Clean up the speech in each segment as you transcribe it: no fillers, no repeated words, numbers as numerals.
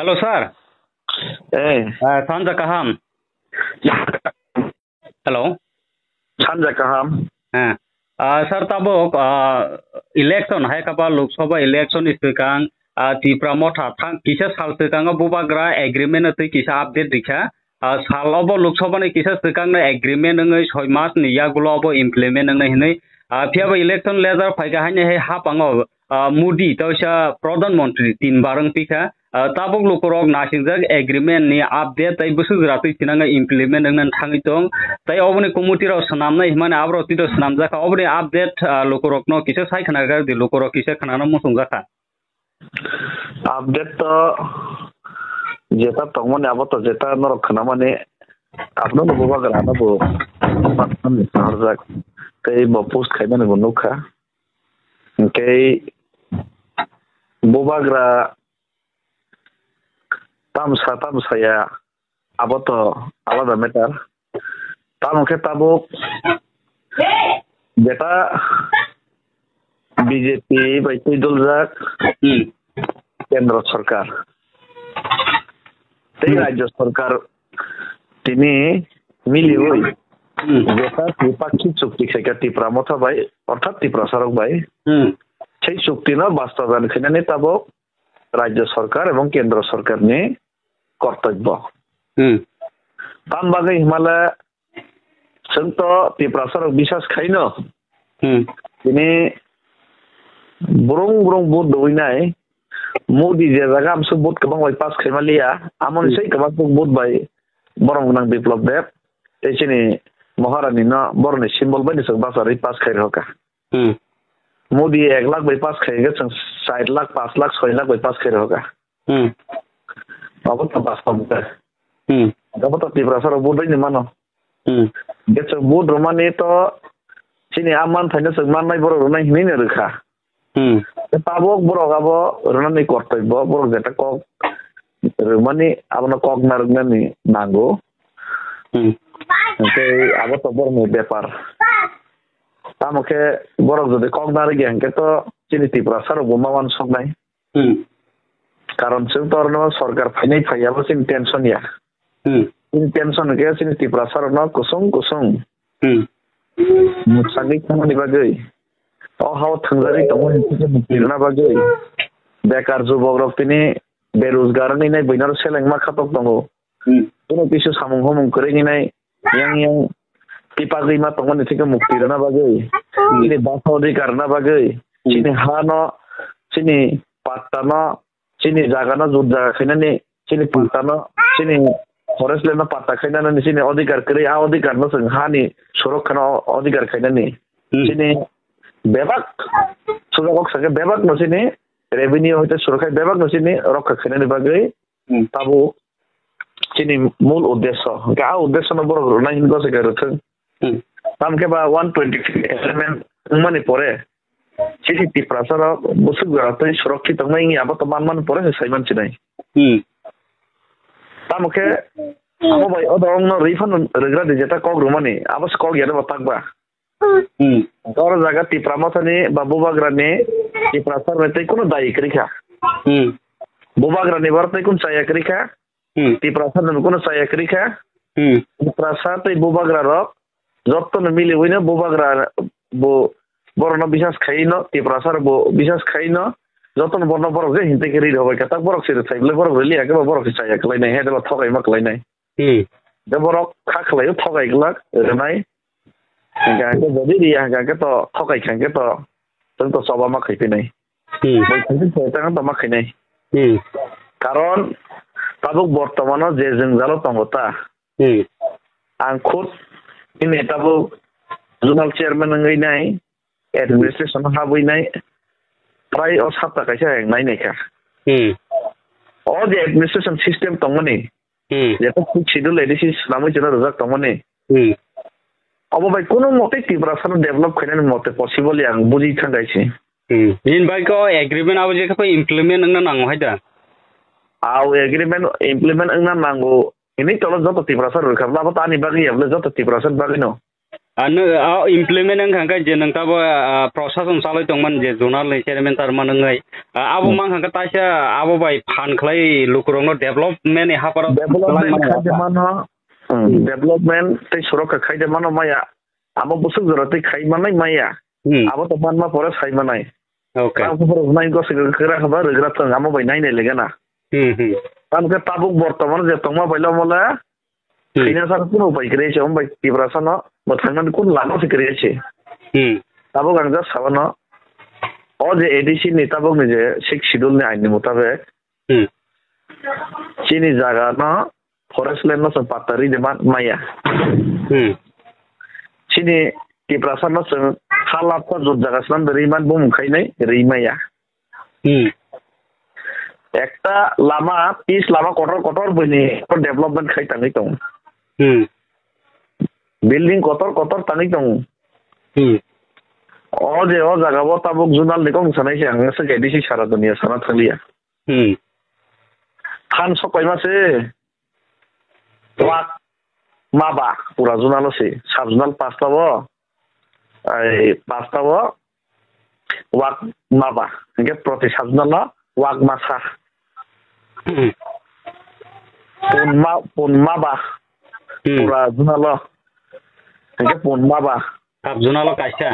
Halo, Sar. Sanja Kaham. Halo. Sanja Kaham. Sar tabok election hai kapa Lok Sabha election istikang Tipra motha thang kisa sal tikang bubagra agreement ati kisa update dikha sal obo Lok Sabha ni kisa tikang na agreement ngai 6 mas ni yagulo obo implement ngai hinai phiaba election laser phaiga haine he hapango Modi tawsa Pradhan Mantri 3 barang pika tabok lokorok nasingjak agreement ni update tai busugra tai tinanga implement nang thangi tong tai oboni committee ro sanamna himane abro tito sanamjaka oboni update lokorok no kisa sai khana ga di lokorok kisa khana no musungjaka update to jeta tongmone abato jeta norok khana mane apno no boba gra na bo patman sarjak kai bo post khaimane bo nukha kai boba gra tam saya abato alada meter tamke tabuk jeta BJP baiti doljak কেন্দ্র সরকার এই রাজ্য সরকার তিনি মিলি ওই যেটা ত্রিপাক্ষিক চুক্তি থেকে ত্রিপুরা মথাবাই অর্থাৎ Tripura সরক by সেই চুক্তি না বাস্তবায়ন খানে তাবক রাজ্য সরকার এবং কেন্দ্র সরকার নিয়ে কর্তব্য তাম বাগে হিমালয় সন্ত ত্রিপুরা সরক বিশ্বাস খাইন তিনি burung bud doinai Modi je jaga am sebut kebang wai pas khemalia amon sei kebang bud bai borong nang biplop dep te sini maharani na borne symbol bai sok basari pas khair hoka Modi 1 lakh bai pas khair ga 60 lakh 5 lakh 6 lakh bai pas khair hoka abot pas pam ka abot Tripura sar bud ni mano ge sok bud romani to sini aman thaina sok man nai borok nai hini ne rekha tabok borok abo rani kortobbo borok jeta kok mani abona kok nargani nango abo to borok ব্যাপার tamoke borok jodi kok nargi hanke to chini Tripura sar bomawan sognai karon sing torno sarkar phainai phaiabo sin tension ya in tension ke chini Tripura sar no kusung mutsani khamani bagai हाउ थंगजारि तमन बिरना बागै बेकार जुबogrok tini बेरोजगार नि नै बैनार सेलेंमा खातक दंगो कोनो किसु सामुं हमं करेनि नै yang tipagui ma tongoni theke mukti rana bagai ini basodi karna bagai sini hano sini patano sini jagana judda khainani sini patano sini forest land patta khainani sini odhikar kare a odhikar no sing hani surakhana odhikar khainani sini bebak surakok sake bebak no sini revenue hoite surakha bebak no sini rokha khainani bagai tabu sini mul uddesho ga uddesho no boro na hingo se garuthun tamke ba 120 element mani pore sini Tripura sar busuk garatoi surakhi tongmai ngi abo to man pore se saiman chinai tamke abo bai odong no refund regra de jeta kok rumani abo skok yada batakba Kau jaga Tripura mathani ba bubagrani Tripura sar metai kono dai krikha bubagrani bartai kun saya krikha Tripura sar no kono saya krikha Tripura sar tai bubagra rok jotton mili hoina bubagra bo borno bisas khaino Tripura sar bo bisas khaino jotton borno borok je hinte keri hobai kata borok sir thaible borok reli ake ba borok saya klai nai he de thogai ma klai nai de borok kha khlai thogai glak renai ga ke jadi dia ga ke to thokai khan ke to tong to soba ma khai pinai boi khai tang to ma khai nai karon tabuk bortomano je jengjalo tongota ang khut ini tabuk zonal chairman ngai nai administration habui nai prai o sapta kaisa ngai nai ka o je administration system tongmani je to schedule edisis namai jena rojak tongmani अब भाई कोनो मते Tripura sar develop खाने मते possible yang बुझी थांगाइछि इन भाई को agreement आबो जे को इम्प्लीमेंट नंग नांगो हायदा आउ एग्रीमेंट इम्प्लीमेंट नंग नांगो इनि तलो जतो Tripura sar रखाबला बता नि बागि हबले जतो Tripura sar बागि न इमप्लिमेंट नोंखांखा जे नोंथाबो प्रशासन सालाय दंमोन जे जुनारनि चेयारमेन तारमान नोङै आबो मांखांखा ताइसा आबो बाय फानख्लाय लुकुरंनो डेभलपमेन्ट हापार डेभलपमेन्ट तै सरक खायदे मानो माया आबो बुसुक जरतै खायमानाय माया आबो तो मानमा परे खायमानाय ओके आबो नाइन गस करा खबर रगरा तो आबो बाय नाइन लेगेना तानके ताबुक बर्तमान जे तंमा बायला मला खैना सार कुन उपाय करे छे हम बाय तिब्रासन मथांगन कुन लानो से करे छे ताबुक आंजा साबन ओ जे एडीसी नि ताबुक नि जे सिक्स शेड्यूल नि आइन मुताबिक चीनी जागा न फरेस्ट लैंड न पातारी देमान माया चीनी तिब्रासन न हालात को जो जागा सन रिमान बुम खाइनै रिमाया एकटा लामा 30 लामा कटर बनि डेभलपमेन्ट खाइ ताङै दं बिल्डिं कटर ताङै दं ओ जे ओ जागाबो ताबुक जुनाल निकं सनाय से आंसो गेदिसि सारा दुनिया सारा थलिया खान सकायमासे वाक माबा पुरा जुनालसे साब जुनाल पास्ताबो आई पास्ताबो वाक माबा के प्रति साब जुनाल वाक मासा pun maba pura junalo ke pun maba sab junalo kaisa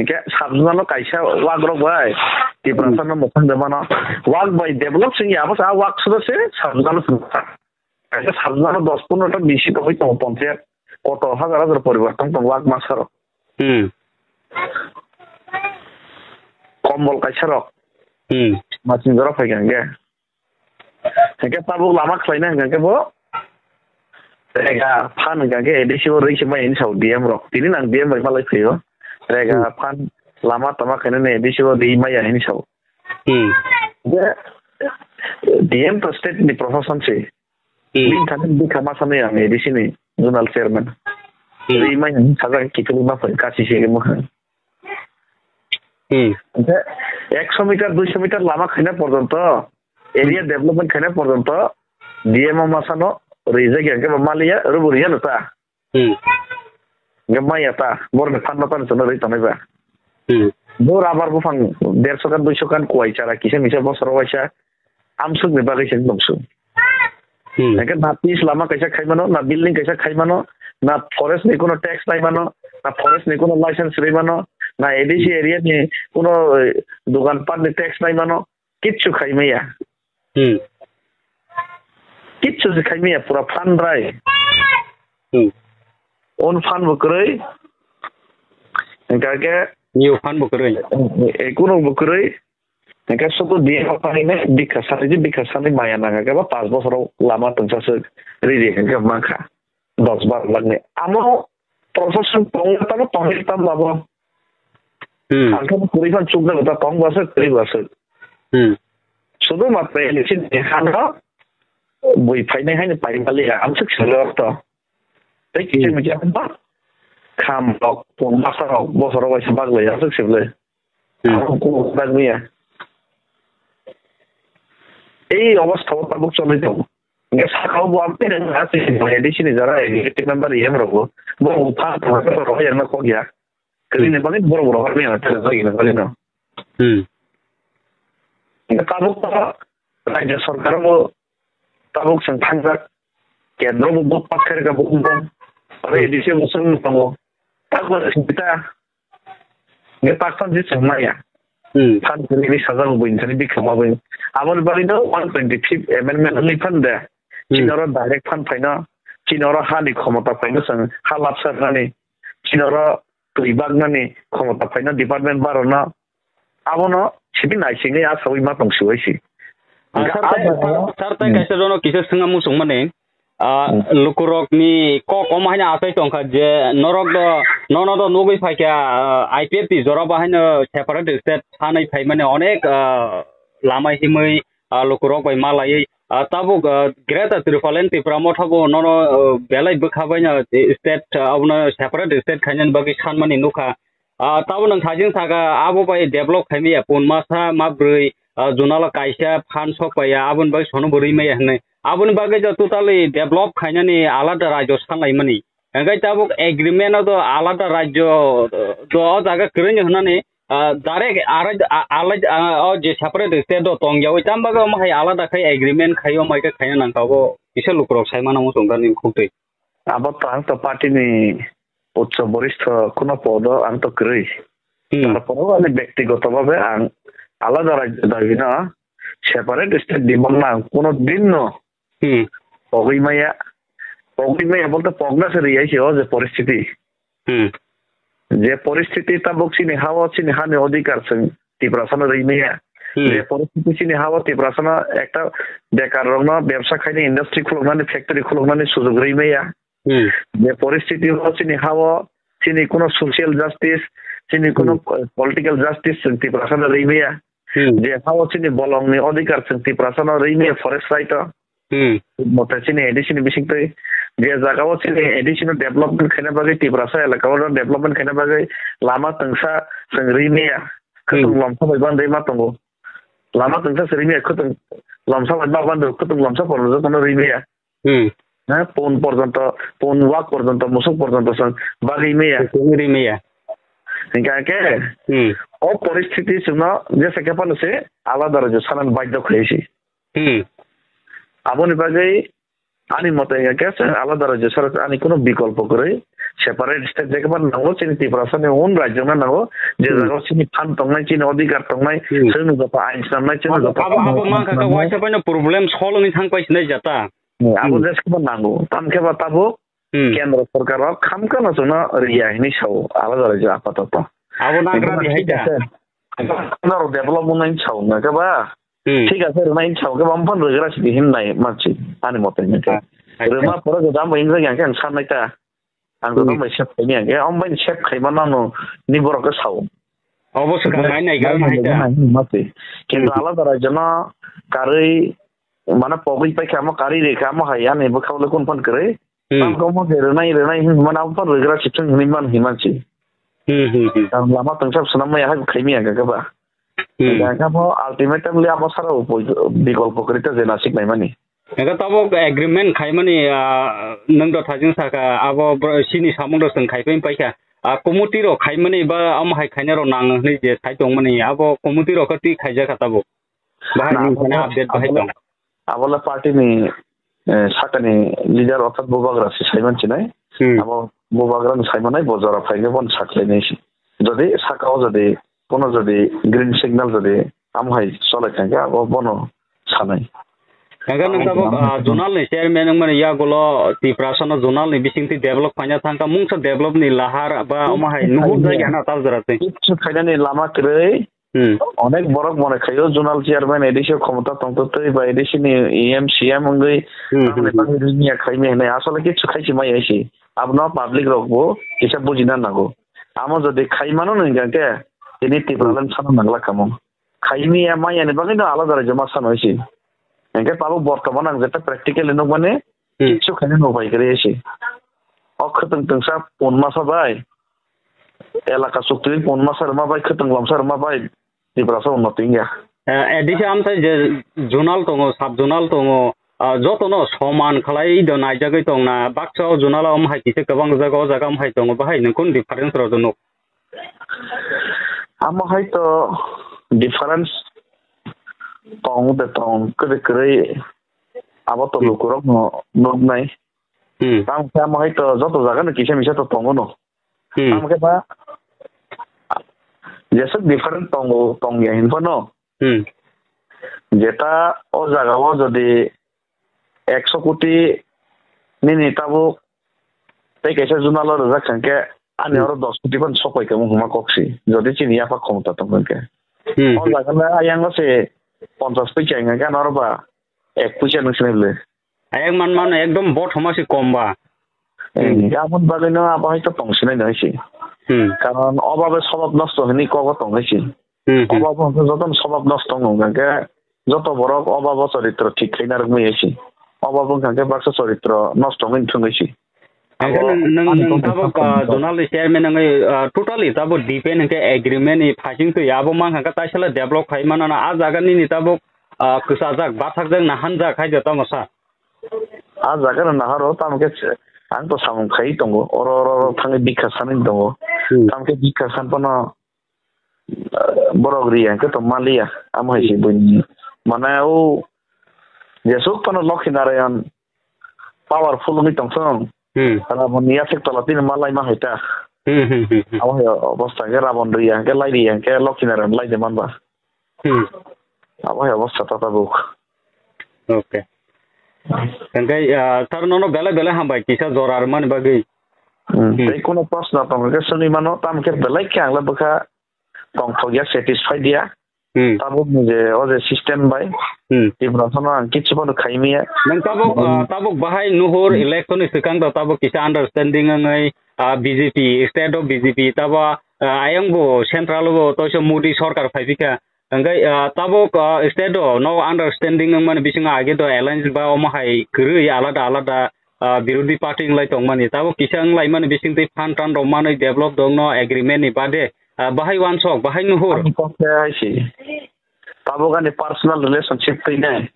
ke sab junalo kaisa wagro bai ti prasana mokhan demana wag bai develop sing ya bas wag sudah se sab junalo kaisa sab junalo 10-15 টা বেশি তো হইতো পঞ্চায়েত কত হাজার হাজার পরিবর্তন তো walk Masar কম্বল কাইসার মাছিন জরা ফাইগান গে के ताबुक लामा खलायना हंगाके बो रेगा फान हंगाके एडिसिव रैसे माय इन साउ डीएम रो तिनि नां डीएम बाय मालाय फैयो रेगा फान लामा तमा खने ने एडिसिव दी माय इन साउ डीएम तो स्टेट नि प्रशासन से बिन थाने बि खामा साने आं एडिसि नि जोनाल चेयरमैन दी माय इन सागा कितु मा फै कासि से मो 100 মিটার 200 মিটার লামা খাইना পর্যন্ত एरिया डेवलपमेंट खाने पर्यंत डीएमओ मासानो रिजे के मालिया रुबुरिया नता गमाया ता बरने फानना पान सनो रै तनायबा बोर आबार बुफां 150 कान 200 कान कोइ चारा किसे मिसे बसर वाइसा आमसुक ने बागै सेन दंसु के ना पीस लामा कैसा खाइमानो ना बिल्डिंग कैसा खाइमानो ना फरेस्ट नि कोनो टैक्स नाइमानो ना फरेस्ट नि कोनो लाइसेंस रैमानो ना एडीसी एरिया नि कोनो दुकान पाट नि टैक्स नाइमानो किच्छु खाइमाया किच्छु से खाइमाया पूरा फान राय ओन फान बकरै एकाके निउ फान बकरै एकुनो बकरै एका सब दिए फानिने बिखासानि माया नागा के 5 বছরাव लामा तंसासो रेडी के माखा 10-12 लागने आमो प्रशासन पंगता पंगता बाबो आंखो पुरिफान चुकना होता पंग बस करी बस सुदो मात्र इलेक्शन देखानो बय फाइनाय हायनो पाइबाले आमसो खिलरत तै किसे मिथिया बा खाम लक पन बसराव वाइस बागलै आसो खिबले आंखो बागनिया এই অবস্থাও তাবুক চলে যাও গে সাকাও বলতে না আছে এডিশনে যারা এক্সিকিউটিভ মেম্বার ইএম রবো বড় উঠা তো রয় না কোগিয়া কদিনে মানে বড় বড় হবে না তাহলে যাই না বলে না ताबुक राज्य सरकार को ताबुक संथांगा केंद्र को बहुत पक्कर का बुक अरे एडीसी मुसन पंगो ताबुक सिता ने पाकिस्तान जी समाया फान के सजा को बिनसनि बिखमाबो आमर बारिनो 125 अमेंडमेंट लिफान दे चिनरो डायरेक्ट फान फाइना चिनरो हानि क्षमता फाइनो सं हालाप सरनानि चिनरो तुइबागनानि क्षमता फाइना डिपार्टमेंट बारना आबोनो सिबि नाइसिङै आसावै मा दंसोयसि सर ताइ कैसे दोनो किसे संगा मुसुं माने लुकुरकनि कम हायना आसाय तंखा जे नरक द नगै फाइका आईपीएफपि जरा बाहायनो सेपारेट स्टेट सानै फाइ माने अनेक लामा हिमै लुकुरक बाय मालायै ताबुक ग्रेट त्रिफालेन तिप्रामो थाबो ननो बेलाय बखाबायना स्टेट आवनो सेपारेट स्टेट खायनानि बागै सानमानि नुखा ताबो नों थाजिं थागा आबो बाय डेभलप खायमिया पनमासा माब्रै जुनाला काइसा फान सपाया आबोन बाय सनो बोरै माया हनै आबोन बागै ज टोटाली डेभलप खायनानि आलादा राज्य सानलाय मानि Enggak tabuk agreement atau alat rajo doa jaga keren ya nani direct alat oh je separate state do tong jauh tambah kau mah alat kai agreement kai oh mereka kai nang kau bisa lukrok saya mana musuh kan ini kutai. Abang tang to party ni ucap বরিষ্ঠ কোনো পদ আং তো করি তারপরেও আমি ব্যক্তিগতভাবে আং আলাদা রাজ্য দাবি না সেপারেট স্টেট দিব না কোনো দিন পগিমাইয়া বলতে পগনা সে রিয়াইছে যে পরিস্থিতি যে পরিস্থিতি তা বকছিনি হাওয়া চিনি হানি অধিকার তীব্রাসানো রিমাইয়া যে পরিস্থিতি চিনি হাওয়া তীব্রাসানো একটা বেকার রঙ ব্যবসা খাইনি ইন্ডাস্ট্রি খুলনানি ফ্যাক্টরি খুলনানি সুযোগ রিমাইয়া যে পরিস্থিতি হচ্ছে নি হাওয়া চিনি কোনো সোশ্যাল জাস্টিস চিনি কোনো পলিটিক্যাল জাস্টিস তীব্রাসানো রিমাইয়া যে হাওয়া চিনি বলংনি অধিকার তীব্রাসানো রিমাইয়া ফরেস্ট রাইট মতে চিনি এডিশন বিশিষ্ট যে জায়গাও চিনি এডিশনাল ডেভেলপমেন্ট খাইনা বাগে তীব্রাসা এলাকাও ডেভেলপমেন্ট খাইনা বাগে লামা তংসা রিমাইয়া খুতুং লমসা বাইবান दैमा তঙ্গো লামা তংসা রিমাইয়া খুতুং লমসা বাইবান খুতুং লমসা পরজ কোন রিমাইয়া হ্যাঁ পৌন পর্যন্ত পৌন ওয়াক পর্যন্ত মুসুক পর্যন্ত বা রিমাইয়া হিংকাকে ও পরিস্থিতি শুনো যে সেকে পালছে আলাদা রাজ্য সানান বাধ্য হয়েছি আপনি বাজে আনি মতে গেছে আলাদা রাজ্য সরকার আনি কোনো বিকল্প করে সেপারেট স্টেট যেখানে নাও চিনি তীব্রাসানে ওন রাজ্য না নাও যে জায়গা চিনি ফান তংনাই চিনি অধিকার তংনাই সেनु যত আইন সামনাই চিনি যত আবো মান কাকা ওয়াইসা পাইনো প্রবলেম সলনি থাং পাইছিনাই জাতা আবো দেশকে নাঙ্গো তামকেবা তাবো কেন্দ্র সরকার খামকানো জন্য রিয়া হিনি সাও আলাদা রাজ্য আপাতত আবো নাগরা দিহাইতা নারো ডেভেলপমেন্ট নাইন সাও না কেবা ঠিক আছে নাইন সাও কেবা আমফান রগরা সিদি হিম নাই মানছি আনি মতে নিতে রেমা পরে গদাম বাইন জায়গা কেন সানাইতা আং তো মাই সেপ খাইনি আগে আমবাইন সেপ খাইবা নানো নিবরকে সাও অবশ্য নাই নাই গা নাইতা মাতে কিন্তু আলাদা রাজ্য না কারই mana pogoi pai kama kari re kama haya ne bakawle kon pan kare tam komo renai mana upar regra chitun himanchi tam lama tangsap sunama ya khaimi aga ka ba ka bo ultimately abo sara bikolpo krita jena sik nai mani ega tabo agreement khaimani nang do thajing saka abo sini samung do sing khaipai paika community ro khaimani ba am hai khaina ro nang ni je thai tong mani abo community ro kati khaija katabo bahai ni kana update bahai tong আবলা party নি সাকানি leader অর্থাৎ বুবাগরা সাইমান চিনাই আবো বুবাগরা সাইমানাই বজারা ফাইলে বন সাকলে নেছি যদি সাকাও যদি কোন যদি গ্রিন সিগন্যাল যদি আমহাই চলে থাকে আবো বন সানাই কাগান তাবো জোনাল নি চেয়ারম্যান মানে ইয়া গলো তীব্রাসন জোনাল নি বিসিংতি ডেভেলপ ফাইনা থাকা মুংস ডেভেলপ নি লাহার বা আমহাই নুহুর জায়গা না তাল জরাতে কিছু খাইনানি লামা করে অনেক বড় মনে খাইও জোনাল চেয়ারম্যান এডিশন ক্ষমতা তন্ত্রই বা এডিশন ইএম সিএম অঙ্গই নিয়ে খাইমে নাই আসলে কিছু খাইছি মাই আইছি আপনার পাবলিক রাখবো এসব বুঝি না নাগো আমার যদি খাই মানো নই গাকে তিনি তীব্রালেন সানো নাগলা কামো খাইমি মাই আনে বাকি না আলাদা রাজ্য মা সানো হইছি একে পাবো বর্তমান আং যেটা প্র্যাকটিক্যাল এনো মানে কিছু খাইনে নবাই করে এসে অক্ষতং তংসা 5 মাস বাই এলাকা চুক্তি 5 মাসের মা বাই খতং লমসার মা বাই তীব্রাসা উন্নতি গিয়া এডিশে আমসাই যে জোনাল দङ সাব জোনাল দङ যতन समान खालाय द नायजागै दङ ना बाक्साव जनालाव माहाय किसे गोबां जायगा माहाय दङ बाहाय नोंखौ डिफारेन्स राव दङ आमाहाय तो डिफारेन्स दङ दे दङ करे आबो तो लुकुरक नगनाय आम आमाहाय तो যত জায়গা না কিসে মিশে তো দङ ন আমাকে বা যেসব ডিফারেন্ট দङ হিনফা ন যেটা ও জায়গাও যদি 100 কোটি নি নেতাবো তাই কেসে জোনালৰ জাখানকে আনি আৰু 10 কোটি মান সপাইকে মুহমা কক্সি যদি চিনিয়া পা ক্ষমতা তমকে ও জাগালে আয়াং আছে 50 পয়সা কেন আর বা 1 পয়সা নছিনলে আয়াং মান একদম বট হমাসি কমবা এমন বাগিন আবার হয়তো তংসিনাই নইছি কারণ অভাবে স্বভাব নষ্ট হয়নি কগ তংসি অভাব যত স্বভাব নষ্ট হঙ্গাকে যত বড় অভাব চরিত্র ঠিক খাইনার মেয়েছি অভাব হঙ্গাকে বাক্স চরিত্র নষ্ট হইন থুঙ্গিছি জোনাল চেয়ারম্যান টোটালি তাবো ডিপেন্ড হকে এগ্রিমেন্ট ফাইজিং তো याबो मान हका ताइसला डेभलप खाइमाना आ जागानि नि ताबो कसाजाक बाथाकजों नाहानजा खाइदो तामसा आ जागा नाहारो तामके आंथ' सामखायै दङ थाङै बिखा सानै दङ थामखे बिखा सानपनो बरगरिया के तो मालिया आमहायसि बुनि माने ओ जेसुक पनो लक्ष्मी नारायण पावरफुल नि तंसं राबन निया से तलातिन मालाय माहायता आमहाय अवस्था के राबन रिया के लक्ष्मी नारायण लाइदे मानबा आमहाय अवस्था Tabuk okay Tengkai tarnono bela hambai kisah zorar man bagi. Tapi kono pas na tong ke seni mano tam ke belai kyang la baka tong thogia satisfied dia. Tabu muje oje system bai. Ibra sono an kichu pano khaimia. Nang tabuk bahai nuhur election isikang tabuk kisah understanding ngai BJP instead of BJP taba ayang bo central bo toisho Modi sarkar phaibika. Angkai tabuk instead of no understanding man bisinga age to alliance ba omahai kru alada birudi party nglai tongmani tabuk kisang lai man bising te fan tan romani develop dongno agreement ni bade bahai wan sok bahai nuhur tabuk ani personal relationship tai nai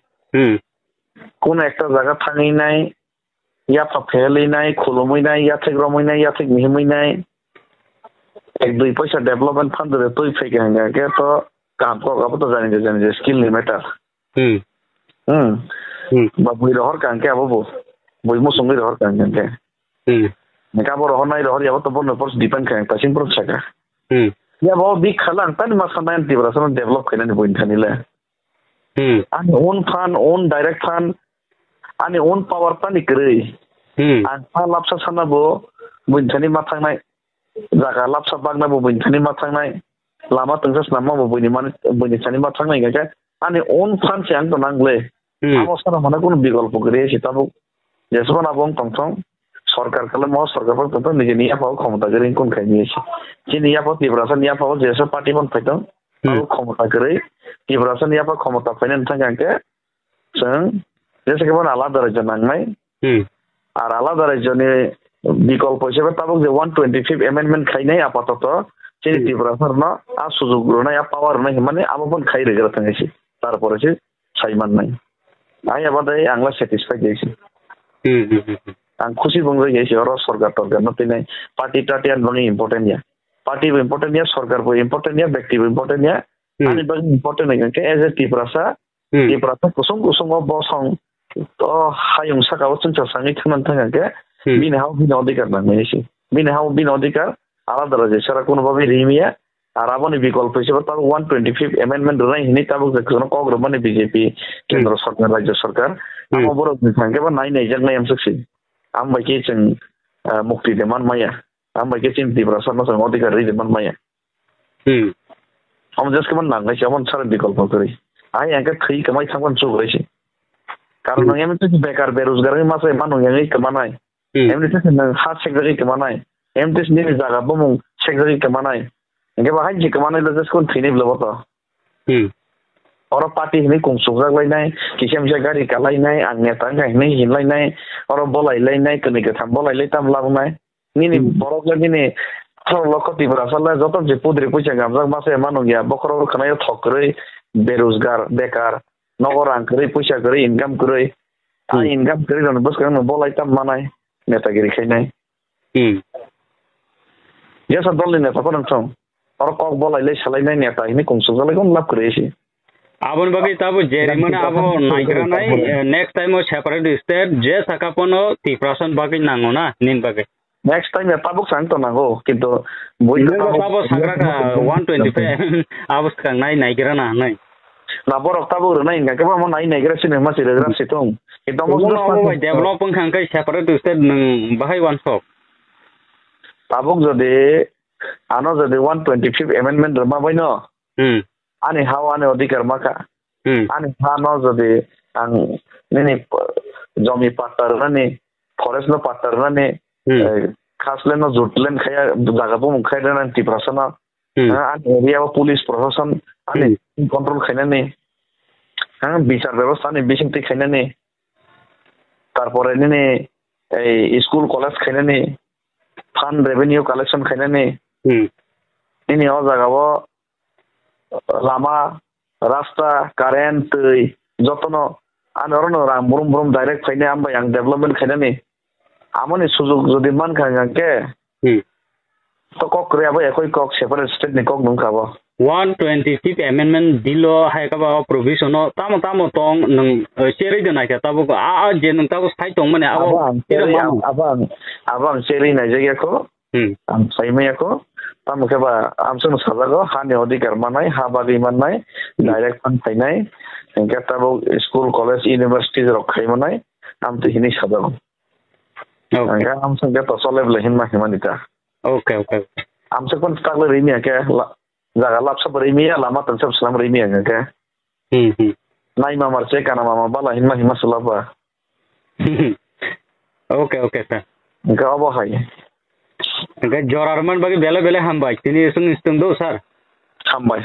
কোন একটা জায়গা থাঙি নাই ইয়া ফেলি নাই খুলমই নাই ইয়া থেকে রমই নাই ইয়া থেকে মিহিমই নাই এক দুই পয়সা ডেভেলপমেন্ট ফান্ড ধরে তুই ফেকে কে তো কাম করাবো তো জানি যে স্কিল নি ম্যাটার বা বই রহর কাঙ্কে আবো বই মো সঙ্গে রহর কাঙ্কে মেকা বড় রহর নাই রহর ইয়াবো তো বড় পরস ডিপেন্ড কাং পাসিং পরস ছাকা ইয়া বড় বিগ খালাং তানি মাসা 90% ডেভেলপ খাইনানি বইন থানিলে Ani own fund, own direct fund, ani own power pani kiri. An pa lapsa sana bo, buintani matang nai, jaga lapsa bagna bo buintani matang nai, lama tengsas nama bo buintani matang nai kaya. Ani own fund siang to nangle. Amo sana mana kun bigol pukri sita bo. Jesu mana bong tong सरकार कल मो सरकार पर तो निजे निया पाओ क्षमता करे कोन खाइनी छै जे निया पाओ तिब्रासन निया पाओ जेसो पार्टी बन फैतों पाओ क्षमता करे तिब्रासन निया पाओ क्षमता फैनन थांगांके जों जेसे केबन आलादा राज्य नांनाय आर आलादा राज्यनि बिकल्प हिसाबै ताबुक जे 125 अमेंडमेंट खाइनाय आपातत जे तिब्रासन न आ सुजुग ग्रनाय पावर नै माने आबोन खाइ रेगरा थांगायसि तारपरे से साइमान नै आइ आबादै आंला सैटिस्फाइड जायसि Ang खुशी बंगले ये शहर सरकार टर्गर नती नहीं पार्टी टाटी आन बनी इम्पोर्टेंट या पार्टी भी इम्पोर्टेंट या सरकार भी इम्पोर्टेंट या व्यक्ति भी इम्पोर्टेंट या आने बस इम्पोर्टेंट नहीं क्योंकि एज ए टिप्रासा कुसुम वो बॉसों तो हायुं सकावत चंचा संगे खमन था क्योंकि बिन अधिकार बंगले इसी बिन अधिकार आला दराजे शहर कोनो बाबी रीमिया आराबों ने विकल्प इसे बताओ 125 अमेंडमेंट डराई हिनी ताबुक जैसे कांग्रेस बने बीजेपी केंद्र सरकार राज्य सरकार हम बोलो संगे बन नहीं जग नहीं हम सक्सी am bagi ceng mukti deman maya am bagi ceng tibrasa na sang अधिकार ri deman maya हम जस के मन नांगै छ मन सारा विकल्प करी आइ यांके थै कमाइ थांगन जुगै छ कारण नंगे में तो बेकार बेरोजगार में मासे मानु यांगे कमानाय एमनि से न हात सेक्टरि कमानाय एमटिस नि जागा बमु सेक्टरि कमानाय एगे बाहाय जि कमानाय ल जस कोन थिने ब्लबत और पार्टी हिने कुंसुगा लाइनाय किसेम से गाड़ी का लाइनाय आं नेता गायनाय हिनलायनाय और बलायलायनाय कनि गथाम बलायलाय ताम लाबनाय निनि बरगलागिनि लखति ब्रासला जत जे पुद्रि पैसा गामजाक मासे मानुगिया बखर खनाय थकरै बेरोजगार बेकार नगर आंकरै पैसा गरै इनकाम गरै आ इनकाम गरै रन बस कन बलाय ताम मानाय नेतागिरि खायनाय यस दलनि नेता कोन छौ और कक बलायलाय सलायनाय नेता हिने कुंसुगालाय कोन लाभ करैसि Abon bagi tabu jeri mana abo naikra nai next time o separate state je sakapono tiprasan bagi nangona nin bagi next time ya tabuk sang to nango kintu boi tabu sangra ka 125 abo kang nai naikra na nai na borok tabu nai nga ke mo nai naikra sin ma sira sitong itu mo develop kang kai separate state nang bahai one shop tabuk jodi ano jodi 125 amendment ma baino Ani hawa ane अधिकार maka ani hano jodi ang nini jomi partner nani forest no partner nani khaslen no jutlen khaya jaga bo mukhay nan tiprasana ani area police protection ani control khayna ni বিচার ব্যবস্থা ni bising ti khayna ni tarpore nini ei school college khayna ni fund revenue collection khayna ni nini o jaga bo lama rasta current jotono anorno ram burum direct faine amba yang development khaina ni amoni sujug jodi man khangke to kok reabo ekoi kok separate state ni kok nung kabo 125th amendment bill hai ka ba provision no tamo tong nung seri dena ka tabo a je nung tabo sai tong mane abang seri na jage ko am sai me ko tamo ke ba am sung sajago hani odikar manai ha bagi manai direct pan thainai engka tabo school college university rok khai manai am to hini sajago engka am sung ke to soleb lehin ma himanita okay am sung kon takle rini ke jaga lapsa berimi lama tensap selam rimi ke nai mama cek kana mama bala hima selapa okay sir engka abo hai engka jorarman bagi bele hambai tini sung do sir hambai